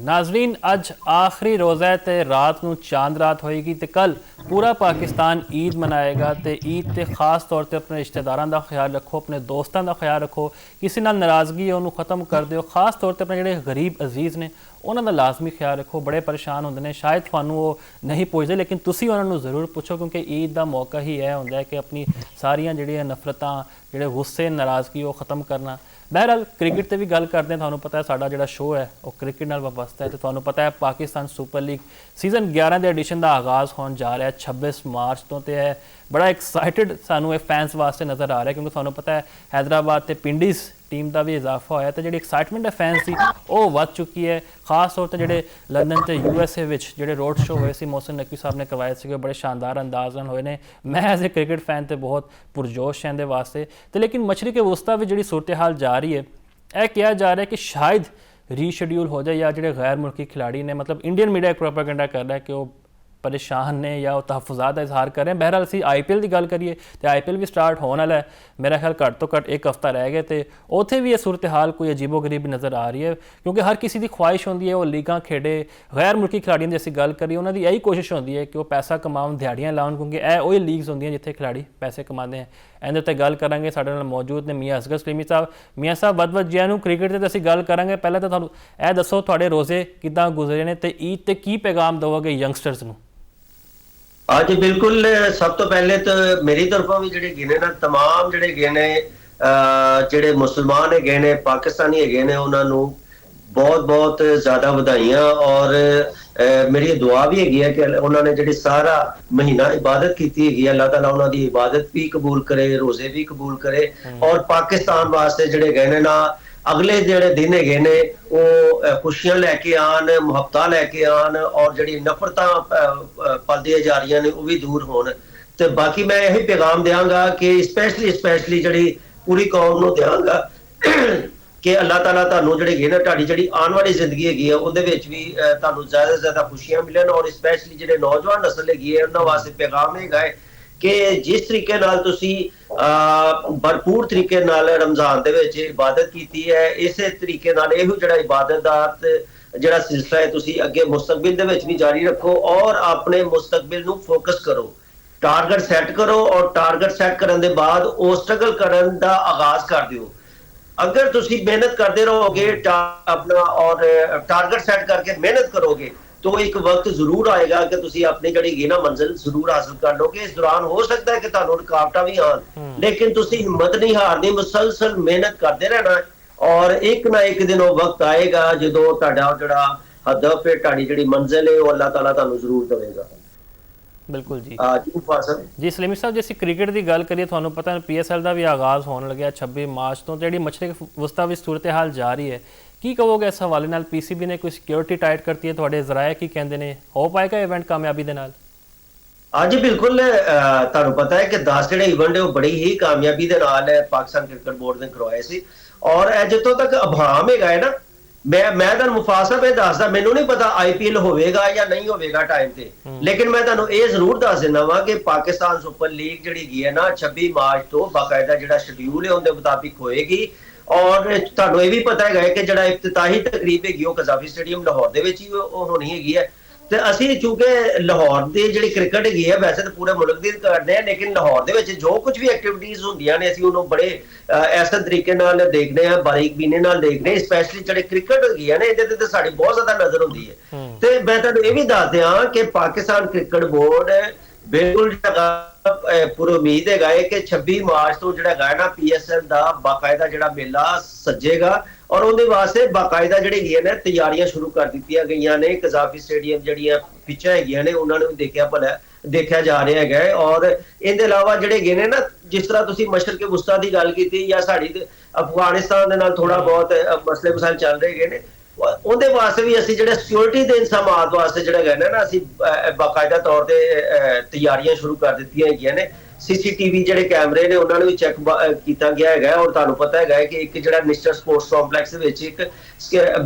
नाजरीन अज आखिरी रोज़ा है तो रात को चांद रात होएगी तो कल पूरा पाकिस्तान ईद मनाएगा तो ईद ते खास तौर पर अपने रिश्तेदारों का ख्याल रखो, अपने दोस्तों का ख्याल रखो, किसी नाल नाराज़गी है उन्होंने ख़त्म कर दो। खास तौर पर अपने जोड़े गरीब अजीज़ ने उन्होंने लाजमी ख्याल रखो। बड़े परेशान होंगे ने, शायद थानू वो नहीं पुछते लेकिन तुसी उन्होंने ज़रूर पुछो, क्योंकि ईद का मौका ही यह होंदा है कि अपनी सारिया जिहड़ियां नफरतां, जिहड़े गुस्से, नाराज़गी वो ख़त्म करना। बहरहाल क्रिकेट से भी गल करते हैं। थानू पता है साडा जिहड़ा शो है वो क्रिकेट नाल वाबस्ता है। तो थानू पता है पाकिस्तान सुपर लीग सीजन 11 के एडिशन का आगाज़ होने जा रहा है 26 मार्च तो है। बड़ा एक्साइटेड सानू फैंस वास्ते नज़र आ रहा है, क्योंकि थानू पता है हैदराबाद ते पिंडीज़ टीम का भी इजाफा होया तो जी एक्साइटमेंट है फैंस की वो वध चुकी है। खास तौर पर जोड़े लंदन तो USA जोड़े रोड शो हुए मोहसिन नकवी साहब ने करवाए थे, बड़े शानदार अंदाज नाल होए ने। मैं एज ए क्रिकेट फैन तो बहुत पुरजोश हैं वास्ते तो, लेकिन मशरक़ वस्ता भी जी सूरत हाल जा रही है, यह कहा जा रहा है कि शायद रीशेड्यूल हो जाए या जो गैर मुल्की खिलाड़ी ने, मतलब इंडियन मीडिया एक प्रोपेगेंडा कर रहा है कि वो परेशान ने या वो तहफ़ुज़ात का इजहार कर रहे हैं। बहरहाल असी IPL की गल करिए तो IPL भी स्टार्ट होने वाला है, मेरा ख्याल घट तो घट एक हफ्ता रह गया तो उत्थे भी ये सूरत हाल कोई अजीबो गरीब नज़र आ रही है, क्योंकि हर किसी की ख्वाहिश होती है वो लीगां खेडे। गैर मुल्की खिलाड़ियों की असी गल करिए उन्होंने यही कोशिश होती है कि वो पैसा कमाउन, दिहाड़ियाँ लाउन, क्योंकि यह वही लीग्स होंदियां जिथे खिलाड़ी पैसे कमाते हैं। इहदे उत्ते गल करांगे, साडे नाल मौजूद ने मियाँ असगर सलीमी साहब। मियाँ साहब वध जियां नूं क्रिकेट ते असीं गल करांगे। पहले तो तुहानूं यह दसो तुहाडे रोज़े किदां गुजरे ने ते ईद ते की पैगाम दोगे यंगस्टर्स नूं? हाँ जी बिल्कुल। सब तो पहले तो मेरी तरफों भी ਜਿਹੜੇ ਗਏ ਨਾ तमाम ਜਿਹੜੇ ਗਏ ਨੇ ਜਿਹੜੇ ਮੁਸਲਮਾਨ ਹੈਗੇ ਨੇ, ਪਾਕਿਸਤਾਨੀ ਹੈਗੇ ਨੇ, ਉਹਨਾਂ ਨੂੰ ਬਹੁਤ ਬਹੁਤ ਜ਼ਿਆਦਾ ਵਧਾਈਆਂ। ਔਰ ਮੇਰੀ ਦੁਆ ਵੀ ਹੈਗੀ ਹੈ ਕਿ ਉਹਨਾਂ ਨੇ ਜਿਹੜੀ ਸਾਰਾ ਮਹੀਨਾ ਇਬਾਦਤ ਕੀਤੀ ਹੈਗੀ, ਅੱਲਾਹ ਤਾਲਾ ਉਹਨਾਂ ਦੀ ਇਬਾਦਤ ਵੀ ਕਬੂਲ ਕਰੇ, ਰੋਜ਼ੇ ਵੀ ਕਬੂਲ ਕਰੇ। ਔਰ ਪਾਕਿਸਤਾਨ ਵਾਸਤੇ ਜਿਹੜੇ ਗਏ ਨੇ ਨਾ अगले ਜਿਹੜੇ दिन ਹੈਗੇ ਨੇ ਉਹ ਖੁਸ਼ੀਆਂ ਲੈ ਕੇ ਆਣ, ਮੁਹੱਬਤਾਂ ਲੈ ਕੇ ਆਣ, ਔਰ ਜਿਹੜੀ ਨਫ਼ਰਤਾਂ ਪਲਦੀਆਂ ਜਾ ਰਹੀਆਂ ਨੇ ਉਹ ਵੀ ਦੂਰ ਹੋਣ। ਤੇ ਬਾਕੀ ਮੈਂ ਇਹ ਪੈਗਾਮ ਦਿਆਂਗਾ ਕਿ ਸਪੈਸ਼ਲੀ ਜਿਹੜੀ ਪੂਰੀ ਕੌਮ ਨੂੰ ਦਿਆਂਗਾ ਕਿ ਅੱਲਾਹ ਤਾਲਾ ਤੁਹਾਨੂੰ ਜਿਹੜੇ ਹੈਗੇ ਨੇ ਤੁਹਾਡੀ ਜਿਹੜੀ ਆਉਣ ਵਾਲੀ ਜ਼ਿੰਦਗੀ ਹੈਗੀ ਹੈ ਉਹਦੇ ਵਿੱਚ ਵੀ ਤੁਹਾਨੂੰ ਜ਼ਿਆਦਾ ਤੋਂ ਜ਼ਿਆਦਾ ਖੁਸ਼ੀਆਂ ਮਿਲਣ। ਔਰ ਸਪੈਸ਼ਲੀ ਜਿਹੜੇ ਨੌਜਵਾਨ ਨਸਲ ਹੈਗੀ ਹੈ ਉਹਨਾਂ ਵਾਸਤੇ ਪੈਗਾਮ ਹੈਗਾ ਹੈ कि जिस तरीके नाल तुसी भरपूर तरीके नाल रमजान दे विच इबादत कीती है, इस तरीके नाल इहो जिहड़ा इबादत दा जिहड़ा सिलसिला है तुसी अगे मुस्तकबिल दे विच भी जारी रखो और अपने मुस्तकबिल नूं फोकस करो, टारगेट सैट करो। और टारगेट सैट करन दे बाद ओ स्ट्रगल करन दा आगाज कर दिओ। अगर तुसी मेहनत करते रहोगे अपना और टारगेट सैट करके मेहनत करोगे तो एक वक्त जरूर आएगा कि तुसी अपनी जड़ी ना मंजिल जरूर हासिल कर लोगे। इस दौरान हो सकता है कि तुहानू रुकावटां भी आन, लेकिन तुसी हिम्मत नहीं हारनी, मुसलसल मेहनत करते रहना और एक ना एक दिन वो वक्त आएगा जो तुहाडा जिहड़ा हदफ है, तुहाडी जिहड़ी मंजिल है वो अल्लाह ताला तुहानू जरूर देगा। बिल्कुल जी सलीमी साहब, जैसे क्रिकेट की गल करिए, थानू पता है PSL का भी आगाज़ होने लगे 26 मार्च तो, जी मशरक़ वस्ता भी सूरत हाल जा रही है, की कहोगे इस हवाले नाल? PCB ने कोई सिक्योरिटी टाइट करती है, थोड़े जराए की कहते हैं, हो पाएगा इवेंट कामयाबी दे नाल? हाँ जी बिल्कुल। तुहानू पता है कि 10 ਜਿਹੜੇ इवेंट है वो बड़ी ही कामयाबी दे नाल पाकिस्तान क्रिकेट बोर्ड ने करवाए सी। और जितों तक अभाम हैगा है ना, मैं तुहानू मुफासब ये दसदा, मैनू नहीं पता IPL होवेगा या नहीं होवेगा टाइम ते, लेकिन मैं तुहानू ये जरूर दस दिना वा कि पाकिस्तान सुपर लीग जिहड़ी गई है ना 26 मार्च तो बाकायदा जिहड़ा शेड्यूल है उहदे मुताबिक होएगी। और तुहानू ये भी पता है कि जिहड़ा इफ्तिताही तकरीब हैगी वो कज़ाफी स्टेडियम लाहौर दे विच ही होनी हैगी है। ਤੇ ਅਸੀਂ ਚूंकि ਲਾਹੌਰ ਦੀ ਜਿਹੜੀ ਕ੍ਰਿਕਟ ਹੈਗੀ ਹੈ ਵੈਸੇ ਤਾਂ ਪੂਰੇ ਮੁਲਕ ਦੀ ਕਰਦੇ ਆ, ਲੇਕਿਨ ਲਾਹੌਰ ਦੇ ਵਿੱਚ ਜੋ ਕੁਝ ਵੀ ਐਕਟੀਵਿਟੀਜ਼ ਹੁੰਦੀਆਂ ਨੇ ਅਸੀਂ ਉਹਨੂੰ ਬੜੇ ਐਸੇ ਤਰੀਕੇ ਨਾਲ ਦੇਖਦੇ ਆ, ਬਾਰੀਕ ਬੀਨੇ ਨਾਲ ਦੇਖਦੇ ਆ। ਸਪੈਸ਼ਲੀ ਜਿਹੜੇ ਕ੍ਰਿਕਟ ਹੈਗੀ ਹੈ ਨਾ ਇਹਦੇ ਤੇ ਸਾਡੀ ਬਹੁਤ ਜ਼ਿਆਦਾ ਨਜ਼ਰ ਹੁੰਦੀ ਹੈ। ਤੇ ਮੈਂ ਤੁਹਾਨੂੰ ਇਹ ਵੀ ਦੱਸ ਦਿਆਂ ਕਿ ਪਾਕਿਸਤਾਨ ਕ੍ਰਿਕਟ ਬੋਰਡ ਬਿਲਕੁਲ पूरी उम्मीद है कि 26 मार्च तो जो ना PSL का बाकायदा जो मेला सजेगा और उहदे वास्ते बाकायदा जी ने तैयारियां शुरू कर दी गई ने। कज़ाफी स्टेडियम जी पिचा है ने उन्होंने भी देखा जा रहा है। और इनके अलावा जोड़े गए ने ना, जिस तरह तुसी मशरक़ वस्ता की गल की या साड़ी अफगानिस्तान के नाल थोड़ा बहुत मसले मसाइल चल रहे गए ने, ਉਹਦੇ ਵਾਸਤੇ ਵੀ ਅਸੀਂ ਜਿਹੜੇ ਸਿਕਿਉਰਿਟੀ ਦੇ ਇੰਤਜ਼ਾਮਾਤ ਵਾਸਤੇ ਜਿਹੜਾ ਹੈਗਾ ਨਾ ਅਸੀਂ ਬਾਕਾਇਦਾ ਤੌਰ ਤੇ ਤਿਆਰੀਆਂ ਸ਼ੁਰੂ ਕਰ ਦਿੱਤੀਆਂ ਹੈਗੀਆਂ ਨੇ। CCTV ਜਿਹੜੇ ਕੈਮਰੇ ਨੇ ਉਹਨਾਂ ਨੂੰ ਵੀ ਚੈੱਕ ਕੀਤਾ ਗਿਆ ਹੈਗਾ। ਔਰ ਤੁਹਾਨੂੰ ਪਤਾ ਹੈਗਾ ਕਿ ਇੱਕ ਜਿਹੜਾ ਨਿਸ਼ਚਰ ਸਪੋਰਟਸ ਕੰਪਲੈਕਸ ਦੇ ਵਿੱਚ ਇੱਕ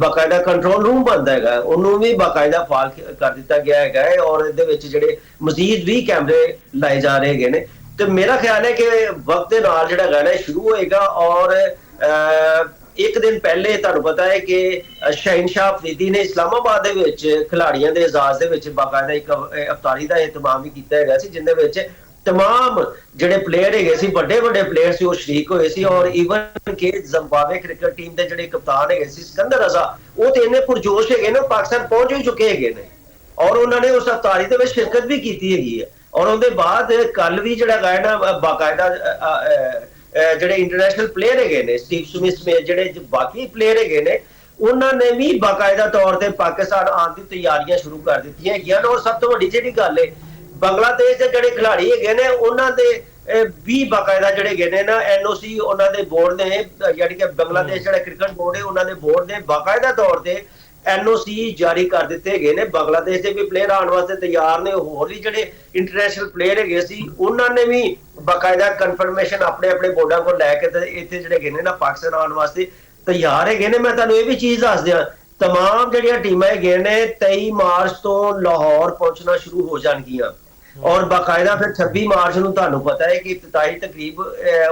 ਬਾਕਾਇਦਾ ਕੰਟਰੋਲ ਰੂਮ ਬਣਦਾ ਹੈਗਾ, ਉਹਨੂੰ ਵੀ ਬਾਕਾਇਦਾ ਫਾਲ ਕਰ ਦਿੱਤਾ ਗਿਆ ਹੈਗਾ। ਔਰ ਇਹਦੇ ਵਿੱਚ ਜਿਹੜੇ ਮਜ਼ੀਦ ਵੀ ਕੈਮਰੇ ਲਾਏ ਜਾ ਰਹੇ ਹੈਗੇ ਨੇ। ਤੇ ਮੇਰਾ ਖਿਆਲ ਹੈ ਕਿ ਵਕਤ ਦੇ ਨਾਲ ਜਿਹੜਾ ਹੈਗਾ ਨਾ ਸ਼ੁਰੂ ਹੋਏਗਾ। ਔਰ ਇੱਕ ਦਿਨ ਪਹਿਲੇ ਤੁਹਾਨੂੰ ਪਤਾ ਹੈ ਕਿ ਸ਼ਹਿਨशाह ਅਫਰੀਦੀ ਨੇ ਇਸਲਾਮਾਬਾਦ ਦੇ ਵਿੱਚ ਖਿਡਾਰੀਆਂ ਦੇ ਇਜਾਜ਼ ਦੇ ਵਿੱਚ ਬਾਕਾਇਦਾ ਇੱਕ ਇਫਤਾਰੀ ਦਾ ਇਤਮਾਮ ਵੀ ਕੀਤਾ ਹੈਗਾ ਸੀ, ਜਿੰਦੇ ਵਿੱਚ तमाम ਜਿਹੜੇ ਪਲੇਅਰ ਹੈਗੇ ਸੀ, ਵੱਡੇ ਵੱਡੇ ਪਲੇਅਰ ਸੀ, ਉਹ ਸ਼ਰੀਕ ਹੋਏ ਸੀ। ਔਰ ਈਵਨ ਕਿ ਜ਼ਿੰਬਾਬਵੇ ਕ੍ਰਿਕਟ ਟੀਮ ਦੇ ਜਿਹੜੇ ਕਪਤਾਨ ਹੈਗੇ ਸੀ ਸਿਕੰਦਰ ਰਜ਼ਾ, ਉਹ ਤੇ ਇੰਨੇ ਪੁਰਜੋਸ਼ ਹੈਗੇ ਨੇ, ਪਾਕਿਸਤਾਨ ਪਹੁੰਚ ਵੀ ਚੁੱਕੇ ਹੈਗੇ ਨੇ ਔਰ ਉਹਨਾਂ ਨੇ ਉਸ ਇਫਤਾਰੀ ਦੇ ਵਿੱਚ ਸ਼ਿਰਕਤ ਵੀ ਕੀਤੀ ਹੈਗੀ ਹੈ। ਔਰ ਉਹਦੇ ਬਾਅਦ ਕੱਲ ਵੀ ਜਿਹੜਾ ਹੈਗਾ ਨਾ ਬਾਕਾਇਦਾ ਜਿਹੜੇ ਇੰਟਰਨੈਸ਼ਨਲ ਪਲੇਅਰ ਹੈਗੇ ਨੇ, ਸਟੀਵ ਸਮਿਥ ਸਮੇਤ ਜਿਹੜੇ ਬਾਕੀ ਪਲੇਅਰ ਹੈਗੇ ਨੇ, ਉਹਨਾਂ ਨੇ ਵੀ ਬਾਕਾਇਦਾ ਤੌਰ ਤੇ ਪਾਕਿਸਤਾਨ ਆਉਣ ਦੀ ਤਿਆਰੀਆਂ ਸ਼ੁਰੂ ਕਰ ਦਿੱਤੀਆਂ ਹੈਗੀਆਂ। ਔਰ ਸਭ ਤੋਂ ਵੱਡੀ ਜਿਹੜੀ ਗੱਲ ਹੈ, ਬੰਗਲਾਦੇਸ਼ ਦੇ ਜਿਹੜੇ ਖਿਡਾਰੀ ਹੈਗੇ ਨੇ ਉਹਨਾਂ ਦੇ ਵੀ ਬਾਕਾਇਦਾ ਜਿਹੜੇ ਹੈਗੇ ਨੇ ਨਾ NOC ਉਹਨਾਂ ਦੇ ਬੋਰਡ ਨੇ, ਯਾਨੀ ਕਿ ਬੰਗਲਾਦੇਸ਼ ਜਿਹੜਾ ਕ੍ਰਿਕਟ ਬੋਰਡ ਹੈ ਉਹਨਾਂ ਦੇ ਬੋਰਡ ਨੇ ਬਾਕਾਇਦਾ ਤੌਰ ਤੇ NOC ਜਾਰੀ ਕਰ ਦਿੱਤੇ ਹੈਗੇ ਨੇ। ਬੰਗਲਾਦੇਸ਼ ਦੇ ਵੀ ਪਲੇਅਰ ਆਉਣ ਵਾਸਤੇ ਤਿਆਰ ਨੇ, ਹੋਰ ਵੀ ਜਿਹੜੇ ਇੰਟਰਨੈਸ਼ਨਲ ਪਲੇਅਰ ਹੈਗੇ ਸੀ ਉਹਨਾਂ ਨੇ ਵੀ ਬਾਕਾਇਦਾ ਕਨਫਰਮੇਸ਼ਨ ਆਪਣੇ ਆਪਣੇ ਬੋਰਡਾਂ ਕੋਲ ਲੈ ਕੇ ਤੇ ਇੱਥੇ ਜਿਹੜੇ ਹੈਗੇ ਨੇ ਨਾ ਪਾਕਿਸਤਾਨ ਆਉਣ ਵਾਸਤੇ ਤਿਆਰ ਹੈਗੇ ਨੇ। ਮੈਂ ਤੁਹਾਨੂੰ ਇਹ ਵੀ ਚੀਜ਼ ਦੱਸ ਦਿਆਂ, तमाम ਜਿਹੜੀਆਂ ਟੀਮਾਂ ਹੈਗੀਆਂ ਨੇ 23 ਮਾਰਚ ਤੋਂ ਲਾਹੌਰ ਪਹੁੰਚਣਾ ਸ਼ੁਰੂ ਹੋ ਜਾਣਗੀਆਂ ਔਰ ਬਾਕਾਇਦਾ ਫਿਰ 26 ਮਾਰਚ ਨੂੰ ਤੁਹਾਨੂੰ ਪਤਾ ਹੈ ਕਿ ਇਫਤਿਤਾਹੀ ਤਕਰੀਬ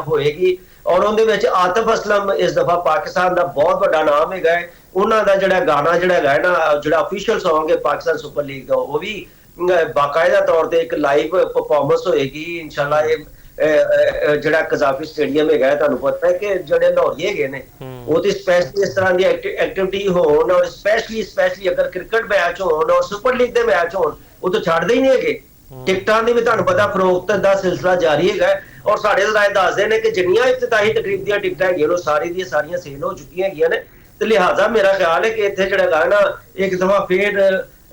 ਹੋਏਗੀ ਔਰ ਉਹਦੇ ਵਿੱਚ ਆਤਿਫ ਅਸਲਮ ਇਸ ਦਫਾ ਪਾਕਿਸਤਾਨ ਦਾ ਬਹੁਤ ਵੱਡਾ ਨਾਮ ਹੈਗਾ ਹੈ। ਉਹਨਾਂ ਦਾ ਜਿਹੜਾ ਗਾਣਾ ਜਿਹੜਾ ਹੈਗਾ ਨਾ, ਜਿਹੜਾ ਅਫੀਸ਼ੀਅਲ ਸੌਂਗ ਹੈ ਪਾਕਿਸਤਾਨ ਸੁਪਰ ਲੀਗ ਦਾ, ਉਹ ਵੀ ਬਾਕਾਇਦਾ ਤੌਰ ਤੇ ਇੱਕ ਲਾਈਵ ਪਰਫਾਰਮੈਂਸ ਹੋਏਗੀ ਇਨਸ਼ਾਅੱਲਾ। ਇਹ ਜਿਹੜਾ ਕਜ਼ਾਫੀ ਸਟੇਡੀਅਮ ਹੈਗਾ, ਤੁਹਾਨੂੰ ਪਤਾ ਹੈ ਕਿ ਜਿਹੜੇ ਲਾਹੌਰੀ ਹੈਗੇ ਨੇ ਉਹ ਤੇ ਸਪੈਸ਼ਲੀ ਇਸ ਤਰ੍ਹਾਂ ਦੀ ਐਕਟੀਵਿਟੀ ਹੋਣ ਔਰ ਸਪੈਸ਼ਲੀ ਅਗਰ ਕ੍ਰਿਕਟ ਮੈਚ ਹੋਣ ਔਰ ਸੁਪਰ ਲੀਗ ਦੇ ਮੈਚ ਹੋਣ, ਉਹ ਤਾਂ ਛੱਡਦੇ ਹੀ ਨਹੀਂ ਹੈਗੇ। ਟਿਕਟਾਂ ਦੀ ਵੀ ਤੁਹਾਨੂੰ ਪਤਾ ਫਰੋਖਤ ਦਾ ਸਿਲਸਿਲਾ ਜਾਰੀ ਹੈਗਾ ਔਰ ਸਾਡੇ ਰਾਏ ਦੱਸਦੇ ਨੇ ਕਿ ਜਿੰਨੀਆਂ ਇਫਤਿਤਾਹੀ ਤਕਰੀਬ ਦੀਆਂ ਟਿਕਟਾਂ ਹੈਗੀਆਂ ਉਹ ਸਾਰੀ ਦੀਆਂ ਸਾਰੀਆਂ ਸੇਲ ਹੋ ਚੁੱਕੀਆਂ ਹੈਗੀਆਂ ਨੇ। ਤੇ ਲਿਹਾਜ਼ਾ ਮੇਰਾ ਖਿਆਲ ਹੈ ਕਿ ਇੱਥੇ ਜਿਹੜਾ ਹੈਗਾ ਨਾ ਇੱਕ ਦਫਾ ਫੇਰ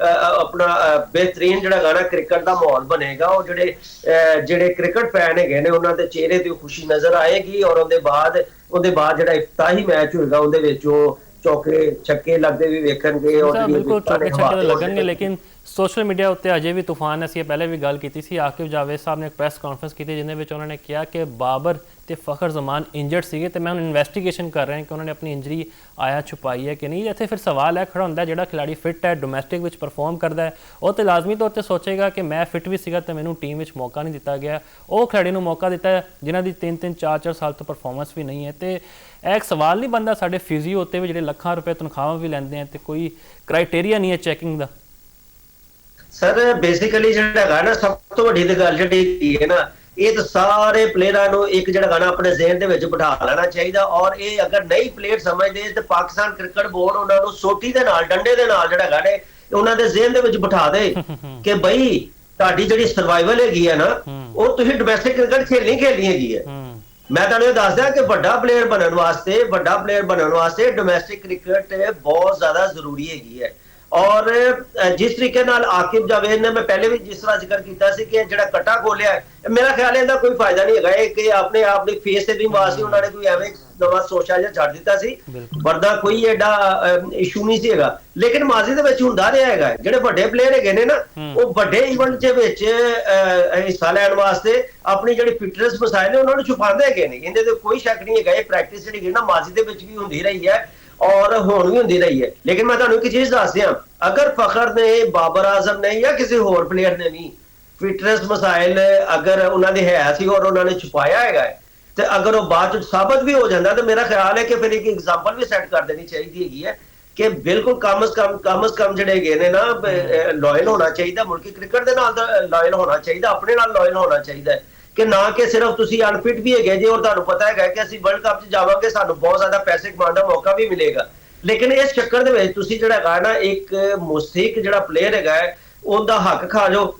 ਆਪਣਾ ਬਿਹਤਰੀਨ ਜਿਹੜਾ ਹੈਗਾ ਨਾ ਕ੍ਰਿਕਟ ਦਾ ਮਾਹੌਲ ਬਣੇਗਾ। ਉਹ ਜਿਹੜੇ ਕ੍ਰਿਕਟ ਫੈਨ ਹੈਗੇ ਨੇ ਉਹਨਾਂ ਦੇ ਚਿਹਰੇ ਤੇ ਖੁਸ਼ੀ ਨਜ਼ਰ ਆਏਗੀ ਔਰ ਉਹਦੇ ਬਾਅਦ ਜਿਹੜਾ ਇਫਤਿਤਾਹੀ ਮੈਚ ਹੋਏਗਾ ਉਹਦੇ ਵਿੱਚ ਉਹ ਚੌਕੇ ਛੱਕੇ ਲੱਗਦੇ ਵੀ ਵੇਖਣਗੇ ਔਰ ਬਿਲਕੁਲ ਚੌਕੇ ਛੱਕੇ ਲੱਗਣਗੇ। ਲੇਕਿਨ ਸੋਸ਼ਲ ਮੀਡੀਆ ਉੱਤੇ ਅਜੇ ਵੀ ਤੂਫਾਨ, ਅਸੀਂ ਪਹਿਲੇ ਵੀ ਗੱਲ ਕੀਤੀ ਸੀ, ਆਕਿਬ ਜਾਵੇਦ ਸਾਹਿਬ ਨੇ ਇੱਕ ਪ੍ਰੈਸ ਕਾਨਫਰੰਸ ਕੀਤੀ ਜਿਹਦੇ ਵਿੱਚ ਉਹਨਾਂ ਨੇ ਕਿਹਾ ਕਿ ਬਾਬਰ ਤੇ ਫਖਰ ਜ਼ਮਾਨ ਇੰਜਰਡ ਸੀਗੇ ਤੇ ਮੈਂ ਹੁਣ ਇਨਵੈਸਟੀਗੇਸ਼ਨ ਕਰ ਰਿਹਾ ਕਿ ਉਹਨਾਂ ਨੇ ਆਪਣੀ ਇੰਜਰੀ ਆਇਆ ਛੁਪਾਈ ਹੈ ਕਿ ਨਹੀਂ। ਇੱਥੇ ਫਿਰ ਸਵਾਲ ਹੈ ਖੜਾ ਹੁੰਦਾ, ਜਿਹੜਾ ਖਿਡਾਰੀ ਫਿੱਟ ਹੈ, ਡੋਮੈਸਟਿਕ ਵਿੱਚ ਪਰਫਾਰਮ ਕਰਦਾ ਹੈ, ਉਹ ਤੇ ਲਾਜ਼ਮੀ ਤੌਰ ਤੇ ਸੋਚੇਗਾ ਕਿ ਮੈਂ ਫਿੱਟ ਵੀ ਸੀਗਾ ਤੇ ਮੈਨੂੰ ਟੀਮ ਵਿੱਚ ਮੌਕਾ ਨਹੀਂ ਦਿੱਤਾ ਗਿਆ। ਉਹ ਖਿਡਾਰੀ ਨੂੰ ਮੌਕਾ ਦਿੱਤਾ ਹੈ ਜਿਨ੍ਹਾਂ ਦੀ 3-3 4-4 ਸਾਲ ਤੋਂ ਪਰਫਾਰਮੈਂਸ ਵੀ ਨਹੀਂ ਹੈ। ਤੇ ਇਹ ਇੱਕ ਸਵਾਲ ਨਹੀਂ ਬਣਦਾ ਸਾਡੇ ਫਿਜ਼ੀਓ ਉੱਤੇ ਵੀ ਜਿਹੜੇ ਲੱਖਾਂ ਰੁਪਏ ਤਨਖਾਹਾਂ ਵੀ ਲੈਂਦੇ ਆ ਤੇ ਕੋਈ ਕ੍ਰਾਈਟੇਰੀਆ ਨਹੀਂ ਹੈ ਚੈਕਿੰਗ ਦਾ। ਸਰ ਬੇਸਿਕਲੀ ਜਿਹੜਾ ਹੈਗਾ ਨਾ ਸਭ ਤੋਂ ਵੱਡੀ ਗੱਲ ਜਿਹੜੀ ਹੈ ਨਾ, ਇਹ ਤਾਂ ਸਾਰੇ ਪਲੇਅਰਾਂ ਨੂੰ ਇੱਕ ਜਿਹੜਾ ਹੈਗਾ ਨਾ ਆਪਣੇ ਜ਼ਿਹਨ ਦੇ ਵਿੱਚ ਬਿਠਾ ਲੈਣਾ ਚਾਹੀਦਾ। ਔਰ ਇਹ ਅਗਰ ਨਹੀਂ ਪਲੇਅਰ ਸਮਝਦੇ ਤੇ ਪਾਕਿਸਤਾਨ ਕ੍ਰਿਕਟ ਬੋਰਡ ਉਹਨਾਂ ਨੂੰ ਸੋਟੀ ਦੇ ਨਾਲ ਡੰਡੇ ਦੇ ਨਾਲ ਜਿਹੜਾ ਹੈਗਾ ਨੇ ਉਹਨਾਂ ਦੇ ਜ਼ਿਹਨ ਦੇ ਵਿੱਚ ਬਿਠਾ ਦੇ ਕਿ ਬਈ ਤੁਹਾਡੀ ਜਿਹੜੀ ਸਰਵਾਈਵਲ ਹੈਗੀ ਹੈ ਨਾ, ਉਹ ਤੁਸੀਂ ਡੋਮੈਸਟਿਕ ਕ੍ਰਿਕਟ ਖੇਲਣੀ ਹੈਗੀ ਹੈ। ਮੈਂ ਤੁਹਾਨੂੰ ਇਹ ਦੱਸਦਾ ਕਿ ਵੱਡਾ ਪਲੇਅਰ ਬਣਨ ਵਾਸਤੇ ਡੋਮੈਸਟਿਕ ਕ੍ਰਿਕਟ ਬਹੁਤ ਜ਼ਿਆਦਾ ਜ਼ਰੂਰੀ ਹੈਗੀ ਹੈ। ਔਰ ਜਿਸ ਤਰੀਕੇ ਨਾਲ ਆਕਿਬ ਜਾਵੇਦ ਨੇ, ਮੈਂ ਪਹਿਲੇ ਵੀ ਜਿਸ ਤਰ੍ਹਾਂ ਜ਼ਿਕਰ ਕੀਤਾ ਸੀ ਕਿ ਜਿਹੜਾ ਕੱਟਾ ਖੋਲਿਆ ਹੈ, ਮੇਰਾ ਖਿਆਲ ਇਹਦਾ ਕੋਈ ਫਾਇਦਾ ਨਹੀਂ ਹੈਗਾ। ਇਹ ਕਿ ਆਪਣੇ ਆਪ ਦੀ ਫੇਸ ਤੇ ਵੀ ਮਾਸ ਸੀ, ਉਹਨਾਂ ਨੇ ਕੋਈ ਐਵੇਂ ਨਵਾਂ ਸੋਚਾ ਜਿਹਾ ਛੱਡ ਦਿੱਤਾ ਸੀ, ਵਰਨਾ ਕੋਈ ਐਡਾ ਇਸ਼ੂ ਨਹੀਂ ਸੀ ਹੈਗਾ। ਲੇਕਿਨ ਮਾਜ਼ੀ ਦੇ ਵਿੱਚ ਹੁੰਦਾ ਰਿਹਾ ਹੈਗਾ, ਜਿਹੜੇ ਵੱਡੇ ਪਲੇਅਰ ਹੈਗੇ ਨੇ ਨਾ, ਉਹ ਵੱਡੇ ਇਵੈਂਟ ਦੇ ਵਿੱਚ ਹਿੱਸਾ ਲੈਣ ਵਾਸਤੇ ਆਪਣੀ ਜਿਹੜੀ ਫਿਟਨੈਸ ਮਸਾਇਲ ਨੇ ਉਹਨਾਂ ਨੂੰ ਛੁਪਾਉਂਦੇ ਹੈਗੇ ਨੇ। ਇਹਦੇ ਤੇ ਕੋਈ ਸ਼ੱਕ ਨਹੀਂ ਹੈਗਾ। ਇਹ ਪ੍ਰੈਕਟਿਸ ਜਿਹੜੀ ਨਾ ਮਾਜ਼ੀ ਦੇ ਵਿੱਚ ਵੀ ਹੁੰਦੀ ਰਹੀ ਹੈ ਔਰ ਹੁਣ ਵੀ ਹੁੰਦੀ ਰਹੀ ਹੈ। ਲੇਕਿਨ ਮੈਂ ਤੁਹਾਨੂੰ ਇੱਕ ਚੀਜ਼ ਦੱਸ ਦਿਆਂ, ਅਗਰ ਫਖਰ ਨੇ, ਬਾਬਰ ਆਜ਼ਮ ਨੇ ਜਾਂ ਕਿਸੇ ਹੋਰ ਪਲੇਅਰ ਨੇ ਵੀ ਫਿਟਨੈਸ ਮਸਾਇਲ ਅਗਰ ਉਹਨਾਂ ਦੇ ਹੈ ਸੀ ਔਰ ਉਹਨਾਂ ਨੇ ਛੁਪਾਇਆ ਹੈਗਾ ਤੇ ਅਗਰ ਉਹ ਬਾਅਦ ਚ ਸਾਬਤ ਵੀ ਹੋ ਜਾਂਦਾ ਤਾਂ ਮੇਰਾ ਖਿਆਲ ਹੈ ਕਿ ਫਿਰ ਇੱਕ ਐਗਜ਼ਾਮਪਲ ਵੀ ਸੈੱਟ ਕਰ ਦੇਣੀ ਚਾਹੀਦੀ ਹੈਗੀ ਹੈ ਕਿ ਬਿਲਕੁਲ ਕਮ ਅਜ਼ ਕਮ ਜਿਹੜੇ ਹੈਗੇ ਨੇ ਨਾ ਲਾਇਲ ਹੋਣਾ ਚਾਹੀਦਾ, ਮੁਲਕੀ ਕ੍ਰਿਕਟ ਦੇ ਨਾਲ ਲਾਇਲ ਹੋਣਾ ਚਾਹੀਦਾ, ਆਪਣੇ ਨਾਲ ਲਾਇਲ ਹੋਣਾ ਚਾਹੀਦਾ ਕਿ ਨਾ ਕਿ ਸਿਰਫ ਤੁਸੀਂ ਅਨਫਿਟ ਵੀ ਹੈਗੇ ਜੇ ਔਰ ਤੁਹਾਨੂੰ ਪਤਾ ਹੈਗਾ ਕਿ ਅਸੀਂ ਵਰਲਡ ਕੱਪ 'ਚ ਜਾਵਾਂਗੇ, ਸਾਨੂੰ ਬਹੁਤ ਜ਼ਿਆਦਾ ਪੈਸੇ ਕਮਾਉਣ ਦਾ ਮੌਕਾ ਵੀ ਮਿਲੇਗਾ। ਲੇਕਿਨ ਇਸ ਚੱਕਰ ਦੇ ਵਿੱਚ ਤੁਸੀਂ ਜਿਹੜਾ ਹੈਗਾ ਨਾ ਇੱਕ ਮੁਸਤਹਿਕ ਜਿਹੜਾ ਪਲੇਅਰ ਹੈਗਾ ਉਹਦਾ ਹੱਕ ਖਾ ਜਾਓ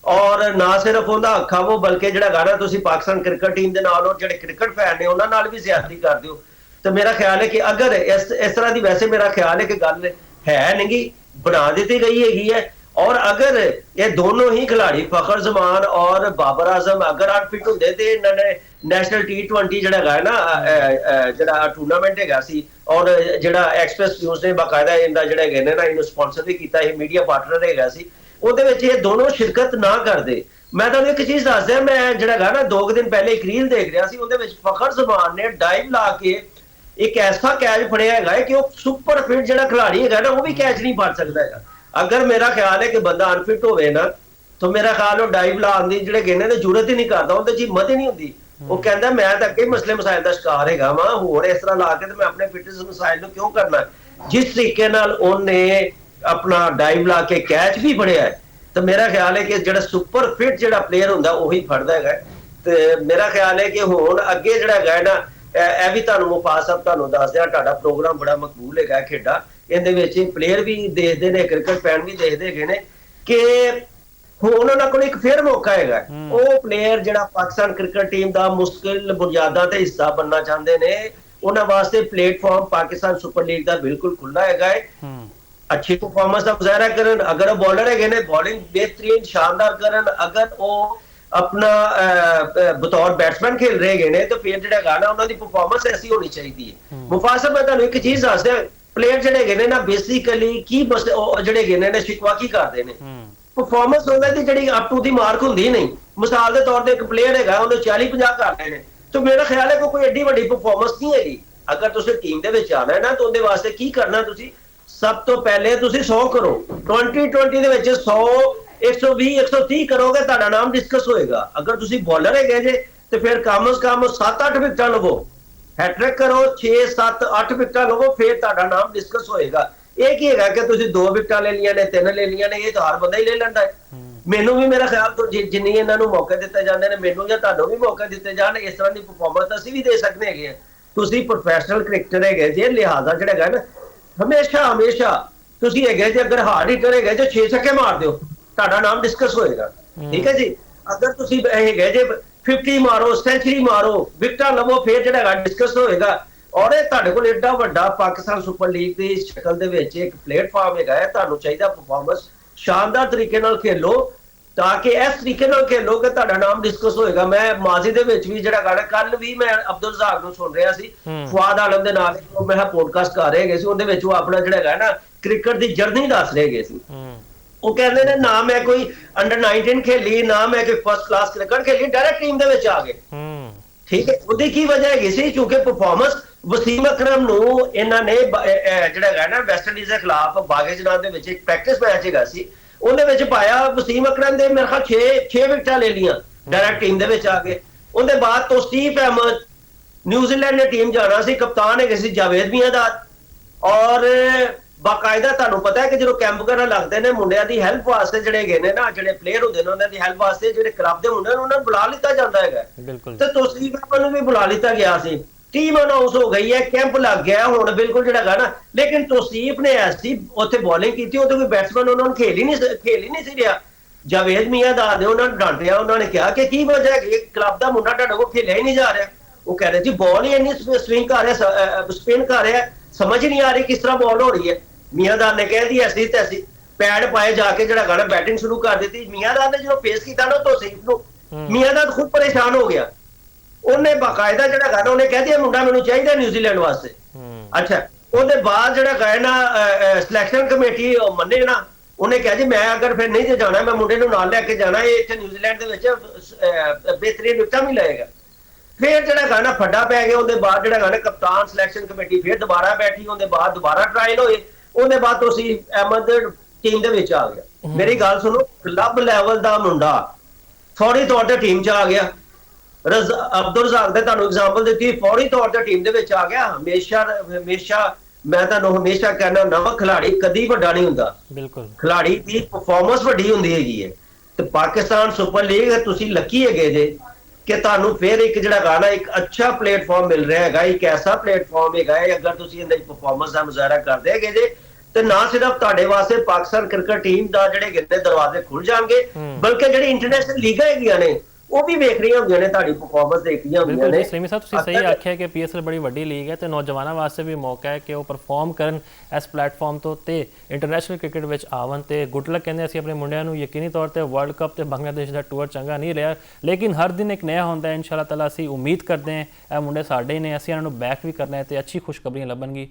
ਔਰ ਨਾ ਸਿਰਫ ਉਹਦਾ ਹੱਕ ਖਾਵੋ ਬਲਕਿ ਜਿਹੜਾ ਹੈਗਾ ਨਾ ਤੁਸੀਂ ਪਾਕਿਸਤਾਨ ਕ੍ਰਿਕਟ ਟੀਮ ਦੇ ਨਾਲ ਔਰ ਜਿਹੜੇ ਕ੍ਰਿਕਟ ਫੈਨ ਨੇ ਉਹਨਾਂ ਨਾਲ ਵੀ ਜ਼ਿਆਦਤੀ ਕਰ ਦਿਓ। ਤੇ ਮੇਰਾ ਖਿਆਲ ਹੈ ਕਿ ਅਗਰ ਇਸ ਤਰ੍ਹਾਂ ਦੀ, ਵੈਸੇ ਮੇਰਾ ਖਿਆਲ ਹੈ ਕਿ ਗੱਲ ਹੈ ਨਹੀਂ, ਬਣਾ ਦਿੱਤੀ ਗਈ ਹੈਗੀ ਹੈ। और अगर ये दोनों ही खिलाड़ी फखर जमान और बाबर आजम अगर अनफिट होंगे तो इन्होंने नैशनल T20 ਜਿਹੜਾ ਹੈ ਨਾ ਜਿਹੜਾ ਟੂਰਨਾਮੈਂਟ ਹੈਗਾ ਸੀ ਔਰ ਜਿਹੜਾ ਐਕਸਪ੍ਰੈਸ ਨਿਊਜ਼ ਨੇ ਬਾਕਾਇਦਾ ਇਹਦਾ ਜਿਹੜਾ ਹੈਗੇ ਨੇ ਨਾ ਇਹਨੂੰ ਸਪਾਂਸਰ ਵੀ ਕੀਤਾ, ਇਹ ਮੀਡੀਆ ਪਾਰਟਨਰ ਹੈਗਾ ਸੀ, ਉਹਦੇ ਵਿੱਚ ਇਹ ਦੋਨੋਂ ਸ਼ਿਰਕਤ ਨਾ ਕਰਦੇ। ਮੈਂ ਤੁਹਾਨੂੰ ਇੱਕ ਚੀਜ਼ ਦੱਸਦਾ, ਮੈਂ ਜਿਹੜਾ ਹੈਗਾ ਨਾ 2 ਦਿਨ ਪਹਿਲੇ ਇੱਕ ਰੀਲ ਦੇਖ ਰਿਹਾ ਸੀ, ਉਹਦੇ ਵਿੱਚ ਫਖਰ ਜ਼ਮਾਨ ਨੇ ਡਾਈਵ ਲਾ ਕੇ ਇੱਕ ਐਸਾ ਕੈਚ ਫੜਿਆ ਹੈਗਾ ਕਿ ਉਹ ਸੁਪਰ ਫਿਟ ਜਿਹੜਾ ਖਿਲਾੜੀ ਹੈਗਾ ਨਾ ਉਹ ਵੀ ਕੈਚ ਨਹੀਂ ਫੜ ਸਕਦਾ ਹੈਗਾ। अगर मेरा ख्याल है कि बंदा अनफिट होवे ना तो मेरा ख्याल वो डाइव लाने की ਜਿਹੜੇ ਗੇਨੇ ਦੀ ਜ਼ਰੂਰਤ ਹੀ ਨਹੀਂ ਕਰਦਾ, ਉਹਦੇ 'ਚ ਹਿੰਮਤ ਹੀ ਨਹੀਂ ਹੁੰਦੀ। ਉਹ ਕਹਿੰਦਾ ਮੈਂ ਤਾਂ ਅੱਗੇ ਮਸਲੇ ਮਸਾਇਲ ਦਾ ਸ਼ਿਕਾਰ ਹੈਗਾ ਵਾਂ, ਹੋਰ ਇਸ ਤਰ੍ਹਾਂ ਲਾ ਕੇ ਤੇ ਮੈਂ ਆਪਣੇ ਫਿਟਨੈਸ ਮਸਾਇਲ ਨੂੰ ਕਿਉਂ ਕਰਨਾ। ਜਿਸ ਤਰੀਕੇ ਨਾਲ ਉਹਨੇ ਆਪਣਾ ਡਾਈਵ ਲਾ ਕੇ ਕੈਚ ਵੀ ਫੜਿਆ ਹੈ, ਤਾਂ ਮੇਰਾ ਖਿਆਲ ਹੈ ਕਿ ਜਿਹੜਾ ਸੁਪਰ ਫਿਟ ਜਿਹੜਾ ਪਲੇਅਰ ਹੁੰਦਾ ਉਹੀ ਫੜਦਾ ਹੈਗਾ। ਤੇ ਮੇਰਾ ਖਿਆਲ ਹੈ ਕਿ ਹੁਣ ਅੱਗੇ ਜਿਹੜਾ ਹੈਗਾ ਨਾ, ਇਹ ਵੀ ਤੁਹਾਨੂੰ ਮੁਫਾਜ਼ ਸਾਹਿਬ ਤੁਹਾਨੂੰ ਦੱਸ ਦਿਆਂ, ਤੁਹਾਡਾ ਪ੍ਰੋਗਰਾਮ ਬੜਾ ਮਕਬੂਲ ਹੈਗਾ ਖੇਡਾਂ, ਇਹਦੇ ਵਿੱਚ ਪਲੇਅਰ ਵੀ ਦੇਖਦੇ ਨੇ, ਕ੍ਰਿਕਟ ਫੈਨ ਵੀ ਦੇਖਦੇ ਹੈਗੇ ਨੇ ਕਿ ਹੁਣ ਉਹਨਾਂ ਕੋਲ ਇੱਕ ਫਿਰ ਮੌਕਾ ਹੈਗਾ। ਉਹ ਪਲੇਅਰ ਜਿਹੜਾ ਪਾਕਿਸਤਾਨ ਕ੍ਰਿਕਟ ਟੀਮ ਦਾ ਮੁਸ਼ਕਿਲ ਬੁਨਿਆਦਾਂ ਤੇ ਹਿੱਸਾ ਬਣਨਾ ਚਾਹੁੰਦੇ ਨੇ, ਉਹਨਾਂ ਵਾਸਤੇ ਪਲੇਟਫਾਰਮ ਪਾਕਿਸਤਾਨ ਸੁਪਰ ਲੀਗ ਦਾ ਬਿਲਕੁਲ ਖੁੱਲਾ ਹੈਗਾ ਹੈ। अच्छी परफॉर्मेंस का मुजाहरा करन, अगर बॉलर है बॉलिंग बेहतरीन शानदार करन, अगर वो अपना बतौर बैट्समैन खेल रहे हैं तो फिर जो गाना उन्होंने परफॉर्मेंस ऐसी होनी चाहिए। मुफाज साहब मैं तुहानू एक चीज दस दियां, प्लेयर जिहड़े ना बेसिकली की जिहड़े ने शिकवा की करते हैं, परफॉर्मेंस ਉਹਨਾਂ ਦੀ ਜਿਹੜੀ ਅਪ ਟੂ ਦੀ ਮਾਰਕ ਹੁੰਦੀ ਨਹੀਂ। ਮਿਸਾਲ ਦੇ ਤੌਰ ਤੇ ਇੱਕ ਪਲੇਅਰ ਹੈਗਾ ਉਹਨੇ 40-50 ਕਰਨੇ ਨੇ, ਤਾਂ ਮੇਰਾ ਖਿਆਲ ਹੈ ਕੋਈ ਐਡੀ ਵੱਡੀ ਪਰਫਾਰਮੈਂਸ ਨਹੀਂ ਹੈਗੀ। ਅਗਰ ਤੁਸੀਂ ਟੀਮ ਦੇ ਵਿੱਚ ਆਣਾ ਹੈ ਨਾ, ਤਾਂ ਉਹਦੇ ਵਾਸਤੇ ਕੀ ਕਰਨਾ, ਤੁਸੀਂ ਸਭ ਤੋਂ ਪਹਿਲੇ ਤੁਸੀਂ 100 ਕਰੋ। 2020 ਦੇ ਵਿੱਚ 100 120 130 ਕਰੋਗੇ, ਤੁਹਾਡਾ ਨਾਮ ਡਿਸਕਸ ਹੋਏਗਾ। ਅਗਰ ਤੁਸੀਂ ਬੋਲਰ ਹੈਗੇ ਜੇ ਤੇ ਫਿਰ ਕਮ ਸੇ ਕਮ 7-8 ਵਿਕਟਾਂ ਲਵੋ, ਹੈਟ੍ਰਿਕ ਕਰੋ, 6-7-8 ਵਿਕਟਾਂ ਲਵੋ, ਫਿਰ ਤੁਹਾਡਾ ਨਾਮ ਡਿਸਕਸ ਹੋਏਗਾ। ਇਹ ਕੀ ਹੈਗਾ ਕਿ ਤੁਸੀਂ 2 ਵਿਕਟਾਂ ਲੈ ਲਈਆਂ ਨੇ, 3 ਲੈ ਲਈਆਂ ਨੇ, ਇਹ ਤਾਂ ਹਰ ਬੰਦਾ ਹੀ ਲੈ ਲੈਂਦਾ ਹੈ। ਮੈਨੂੰ ਵੀ ਮੇਰਾ ਖਿਆਲ ਤੋਂ ਜਿੰਨੀ ਇਹਨਾਂ ਨੂੰ ਮੌਕੇ ਦਿੱਤੇ ਜਾਂਦੇ ਨੇ, ਮੈਨੂੰ ਜਾਂ ਤੁਹਾਨੂੰ ਵੀ ਮੌਕੇ ਦਿੱਤੇ ਜਾਣ, ਇਸ ਤਰ੍ਹਾਂ ਦੀ ਪਰਫਾਰਮੈਂਸ ਅਸੀਂ ਵੀ ਦੇ ਸਕਦੇ ਹੈਗੇ ਆ। ਤੁਸੀਂ ਪ੍ਰੋਫੈਸ਼ਨਲ ਕ੍ਰਿਕਟਰ ਹੈਗੇ ਜੇ, ਲਿਹਾਜ਼ਾ ਜਿਹੜਾ ਹੈਗਾ ਨਾ ਹਮੇਸ਼ਾ ਤੁਸੀਂ ਹੈਗੇ ਜੇ, ਅਗਰ ਹਾਰਡ ਹਿੱਟਰ ਹੈਗੇ ਜੇ 6 ਛੱਕੇ ਮਾਰ ਦਿਓ, ਤੁਹਾਡਾ ਨਾਮ ਡਿਸਕਸ ਹੋਏਗਾ। ਠੀਕ ਹੈ ਜੀ। ਅਗਰ ਤੁਸੀਂ ਹੈਗੇ ਜੇ 50 ਮਾਰੋ, ਸੈਂਚਰੀ ਮਾਰੋ, ਵਿਕਟਾਂ ਲਵੋ, ਫਿਰ ਜਿਹੜਾ ਹੈਗਾ ਡਿਸਕਸ ਹੋਏਗਾ। ਔਰ ਇਹ ਤੁਹਾਡੇ ਕੋਲ ਏਡਾ ਵੱਡਾ ਪਾਕਿਸਤਾਨ ਸੁਪਰ ਲੀਗ ਦੀ ਸ਼ਕਲ ਦੇ ਵਿੱਚ ਇੱਕ ਪਲੇਟਫਾਰਮ ਹੈਗਾ ਹੈ, ਤੁਹਾਨੂੰ ਚਾਹੀਦਾ ਪਰਫਾਰਮੈਂਸ ਸ਼ਾਨਦਾਰ ਤਰੀਕੇ ਨਾਲ ਖੇਲੋ, ਤਾਂ ਕਿ ਇਸ ਤਰੀਕੇ ਨਾਲ ਖੇਲੋ ਕਿ ਤੁਹਾਡਾ ਨਾਮ ਡਿਸਕਸ ਹੋਏਗਾ। ਮੈਂ ਮਾਜ਼ੀ ਦੇ ਵਿੱਚ ਵੀ ਜਿਹੜਾ ਗਾਣਾ, ਕੱਲ ਵੀ ਮੈਂ ਅਬਦੁਲ ਰਜ਼ਾਕ ਨੂੰ ਸੁਣ ਰਿਹਾ ਸੀ, ਫੁਆਦ ਆਲਮ ਦੇ ਨਾਲ ਮੈਂ ਪੋਡਕਾਸਟ ਕਰ ਰਹੇ ਗਏ ਸੀ, ਉਹਦੇ ਵਿੱਚ ਉਹ ਆਪਣਾ ਜਿਹੜਾ ਹੈਗਾ ਨਾ ਕ੍ਰਿਕਟ ਦੀ ਜਰਨੀ ਦੱਸ ਰਹੇ ਗਏ ਸੀ। ਉਹ ਕਹਿੰਦੇ ਨੇ ਨਾ ਮੈਂ ਕੋਈ ਅੰਡਰ 19 ਖੇਲੀ, ਨਾ ਮੈਂ ਕੋਈ ਫਸਟ ਕਲਾਸ ਕ੍ਰਿਕਟ ਖੇਲੀ, ਡਾਇਰੈਕਟ ਟੀਮ ਦੇ ਵਿੱਚ ਆ ਗਏ। ਠੀਕ ਹੈ। ਉਹਦੀ ਕੀ ਵਜ੍ਹਾ ਹੈਗੀ ਸੀ, ਕਿਉਂਕਿ ਪਰਫਾਰਮੈਂਸ ਵਸੀਮ ਅਕਰਮ ਨੂੰ ਇਹਨਾਂ ਨੇ ਜਿਹੜਾ ਹੈਗਾ ਨਾ ਵੈਸਟ ਇੰਡੀਜ਼ ਦੇ ਖਿਲਾਫ ਬਾਗੇ ਜਨਾਬ ਦੇ ਵਿੱਚ ਇੱਕ ਪ੍ਰੈਕਟਿਸ ਮੈਚ ਹੈਗਾ ਸੀ, ਉਹਦੇ ਵਿੱਚ ਪਾਇਆ। ਵਸੀਮ ਅਕਰਮ ਦੇ ਮੇਰੇ ਖਿਆਲ 6 ਵਿਕਟਾਂ ਲੈ ਲਈਆਂ, ਡਾਇਰੈਕਟ ਟੀਮ ਦੇ ਵਿੱਚ ਆ ਗਏ। ਉਹਦੇ ਬਾਅਦ ਤੋਸੀਫ ਅਹਿਮਦ, ਨਿਊਜ਼ੀਲੈਂਡ ਨੇ ਟੀਮ ਜਾਣਾ ਸੀ, ਕਪਤਾਨ ਹੈਗੇ ਸੀ ਜਾਵੇਦ ਮੀਆਂਦਾਦ। ਔਰ ਬਾਕਾਇਦਾ ਤੁਹਾਨੂੰ ਪਤਾ ਹੈ ਕਿ ਜਦੋਂ ਕੈਂਪ ਵਗੈਰਾ ਲੱਗਦੇ ਨੇ, ਮੁੰਡਿਆਂ ਦੀ ਹੈਲਪ ਵਾਸਤੇ ਜਿਹੜੇ ਹੈਗੇ ਨੇ ਨਾ, ਜਿਹੜੇ ਪਲੇਅਰ ਹੁੰਦੇ ਨੇ, ਉਹਨਾਂ ਦੀ ਹੈਲਪ ਵਾਸਤੇ ਜਿਹੜੇ ਕਲੱਬ ਦੇ ਮੁੰਡੇ ਨੇ ਉਹਨਾਂ ਨੂੰ ਬੁਲਾ ਲਿੱਤਾ ਜਾਂਦਾ ਹੈਗਾ। ਤੇ ਤੋਸੀਫ ਅਹਿਮਦ ਨੂੰ ਵੀ ਬੁਲਾ ਲਿੱਤਾ ਗਿਆ ਸੀ। ਟੀਮ ਅਨਾਉਂਸ ਹੋ ਗਈ ਹੈ, ਕੈਂਪ ਲੱਗ ਗਿਆ ਹੁਣ ਬਿਲਕੁਲ ਜਿਹੜਾ ਹੈਗਾ ਨਾ, ਲੇਕਿਨ ਤੋਸੀਫ ਨੇ ਐਸੀ ਉੱਥੇ ਬੋਲਿੰਗ ਕੀਤੀ, ਉਹਦੇ ਕੋਈ ਬੈਟਸਮੈਨ ਉਹਨਾਂ ਨੂੰ ਖੇਲ ਹੀ ਨਹੀਂ ਸੀ ਰਿਹਾ। ਜਾਵੇਦ ਮੀਆਂਦਾਦ ਨੇ ਉਹਨਾਂ ਨੂੰ ਡਾਂਟਿਆ, ਉਹਨਾਂ ਨੇ ਕਿਹਾ ਕਿ ਕੀ ਵਜ੍ਹਾ ਹੈ ਕਿ ਕਲੱਬ ਦਾ ਮੁੰਡਾ ਤੁਹਾਡੇ ਕੋਲ ਖੇਲਿਆ ਹੀ ਨਹੀਂ ਜਾ ਰਿਹਾ। ਉਹ ਕਹਿ ਰਹੇ ਜੀ ਬਾਲ ਹੀ ਇੰਨੀ ਸਵਿੰਗ ਕਰ ਰਿਹਾ, ਸਪਿਨ ਕਰ ਰਿਹਾ, ਸਮਝ ਨਹੀਂ ਆ ਰਹੀ ਕਿਸ ਤਰ੍ਹਾਂ ਬਾਲ ਹੋ ਰਹੀ ਹੈ। ਮੀਆਂਦਾਦ ਨੇ ਕਹਿੰਦੀ ਐਸੀ ਤੈਸੀ ਪੈਡ ਪਾਏ, ਜਾ ਕੇ ਜਿਹੜਾ ਗਾਣਾ ਬੈਟਿੰਗ ਸ਼ੁਰੂ ਕਰ ਦਿੱਤੀ। ਮੀਆਂਦਾਦ ਨੇ ਜਦੋਂ ਫੇਸ ਕੀਤਾ ਨਾ ਤੋਸੀਫ ਨੂੰ, ਮੀਆਂਦਾਦ ਖੁਦ ਪਰੇਸ਼ਾਨ ਹੋ ਗਿਆ। ਉਹਨੇ ਬਾਕਾਇਦਾ ਜਿਹੜਾ ਗਾਣਾ ਉਹਨੇ ਕਹਿ ਦਿਆ ਮੁੰਡਾ ਮੈਨੂੰ ਚਾਹੀਦਾ ਨਿਊਜ਼ੀਲੈਂਡ ਵਾਸਤੇ। ਅੱਛਾ, ਉਹਦੇ ਬਾਅਦ ਜਿਹੜਾ ਗਾਇਆ ਨਾ ਸਿਲੈਕਸ਼ਨ ਕਮੇਟੀ ਮੰਨੇ ਨਾ, ਉਹਨੇ ਕਿਹਾ ਜੀ ਮੈਂ ਅਗਰ ਫਿਰ ਨਹੀਂ ਜੇ ਜਾਣਾ, ਮੈਂ ਮੁੰਡੇ ਨੂੰ ਨਾਲ ਲੈ ਕੇ ਜਾਣਾ, ਇਹ ਇੱਥੇ ਨਿਊਜ਼ੀਲੈਂਡ ਦੇ ਵਿੱਚ ਬਿਹਤਰੀਨ ਵਿਕਟਾਂ ਵੀ ਲਏਗਾ। ਫਿਰ ਜਿਹੜਾ ਗਾਣਾ ਫੱਡਾ ਪੈ ਗਿਆ। ਉਹਦੇ ਬਾਅਦ ਜਿਹੜਾ ਗਾਣਾ ਕਪਤਾਨ ਸਿਲੈਕਸ਼ਨ ਕਮੇਟੀ ਫਿਰ ਦੁਬਾਰਾ ਬੈਠੀ, ਉਹਦੇ ਬਾਅਦ ਦੁਬਾਰਾ ਟਰਾਇਲ ਹੋਏ, ਉਹਦੇ ਬਾਅਦ ਤੁਸੀਂ ਅਹਿਮਦ ਟੀਮ ਦੇ ਵਿੱਚ ਆ ਗਿਆ। ਮੇਰੀ ਗੱਲ ਸੁਣੋ, ਕਲੱਬ ਲੈਵਲ ਦਾ ਮੁੰਡਾ ਫੌਰੀ ਤੌਰ ਤੇ ਟੀਮ 'ਚ ਆ ਗਿਆ। ਅਬਦੁਲ ਰਜ਼ਾਕ ਦੇ ਤੁਹਾਨੂੰ ਐਗਜ਼ਾਮਪਲ ਦਿੱਤੀ, ਫੌਰੀ ਤੌਰ ਤੇ ਟੀਮ ਦੇ ਵਿੱਚ ਆ ਗਿਆ। ਹਮੇਸ਼ਾ ਮੈਂ ਤੁਹਾਨੂੰ ਹਮੇਸ਼ਾ ਕਹਿਣਾ, ਨਵਾਂ ਖਿਲਾੜੀ ਕਦੀ ਵੱਡਾ ਨਹੀਂ ਹੁੰਦਾ, ਬਿਲਕੁਲ ਖਿਲਾੜੀ ਦੀ ਪਰਫਾਰਮੈਂਸ ਵੱਡੀ ਹੁੰਦੀ ਹੈਗੀ ਹੈ। ਤੇ ਪਾਕਿਸਤਾਨ ਸੁਪਰ ਲੀਗ ਤੁਸੀਂ ਲੱਕੀ ਹੈਗੇ ਜੇ ਕਿ ਤੁਹਾਨੂੰ ਫਿਰ ਇੱਕ ਜਿਹੜਾ ਗਾਣਾ ਇੱਕ ਅੱਛਾ ਪਲੇਟਫਾਰਮ ਮਿਲ ਰਿਹਾ ਹੈਗਾ, ਇੱਕ ਐਸਾ ਪਲੇਟਫਾਰਮ ਹੈਗਾ ਹੈ, ਅਗਰ ਤੁਸੀਂ ਇਹਦੇ ਪਰਫਾਰਮੈਂਸ ਦਾ ਮੁਜ਼ਾਹਰਾ ਕਰਦੇ ਹੈਗੇ ਜੇ, ਤੇ ਨਾ ਸਿਰਫ ਤੁਹਾਡੇ ਵਾਸਤੇ ਪਾਕਿਸਤਾਨ ਕ੍ਰਿਕਟ ਟੀਮ ਦਾ ਜਿਹੜੇ ਗਿੱਤੇ ਦਰਵਾਜ਼ੇ ਖੁੱਲ ਜਾਣਗੇ, ਬਲਕਿ ਜਿਹੜੀ ਇੰਟਰਨੈਸ਼ਨਲ ਲੀਗਾਂ ਹੈਗੀਆਂ ਨੇ ਉਹ ਵੀ ਵੇਖ ਰਹੀਆਂ ਹੁੰਦੀਆਂ ਨੇ, ਤੁਹਾਡੀ ਪਰਫਾਰਮੈਂਸ ਦੇਖਦੀਆਂ ਹੁੰਦੀਆਂ ਨੇ। ਸਲੀਮੀ ਸਾਹਿਬ ਤੁਸੀਂ ਸਹੀ ਆਖਿਆ ਕਿ ਪੀਐਸਐਲ ਬੜੀ ਵੱਡੀ ਲੀਗ ਹੈ ਤੇ ਨੌਜਵਾਨਾਂ ਵਾਸਤੇ ਵੀ ਮੌਕਾ ਹੈ ਕਿ ਉਹ ਪਰਫਾਰਮ ਕਰਨ ਇਸ ਪਲੇਟਫਾਰਮ ਤੋਂ ਤੇ ਇੰਟਰਨੈਸ਼ਨਲ ਕ੍ਰਿਕਟ ਵਿੱਚ ਆਵਣ। ਤੇ ਗੁੱਡ ਲੱਕ ਕਹਿੰਦੇ ਅਸੀਂ ਆਪਣੇ ਮੁੰਡਿਆਂ ਨੂੰ। ਯਕੀਨੀ ਤੌਰ ਤੇ ਵਰਲਡ ਕੱਪ ਤੇ ਬੰਗਲਾਦੇਸ਼ ਦਾ ਟੂਰ ਚੰਗਾ ਨਹੀਂ ਰਿਹਾ, ਲੇਕਿਨ ਹਰ ਦਿਨ ਇੱਕ ਨਇਆ ਹੁੰਦਾ ਹੈ। ਇਨਸ਼ਾਅੱਲਾ ਤਾਲਾ ਅਸੀਂ ਉਮੀਦ ਕਰਦੇ ਹਾਂ ਇਹ ਮੁੰਡੇ ਸਾਡੇ ਨੇ, ਅਸੀਂ ਇਹਨਾਂ ਨੂੰ ਬੈਕ ਵੀ ਕਰਨਾ ਹੈ ਤੇ ਅੱਛੀ ਖੁਸ਼ਖਬਰੀਆਂ ਲੱਭਣਗੀ।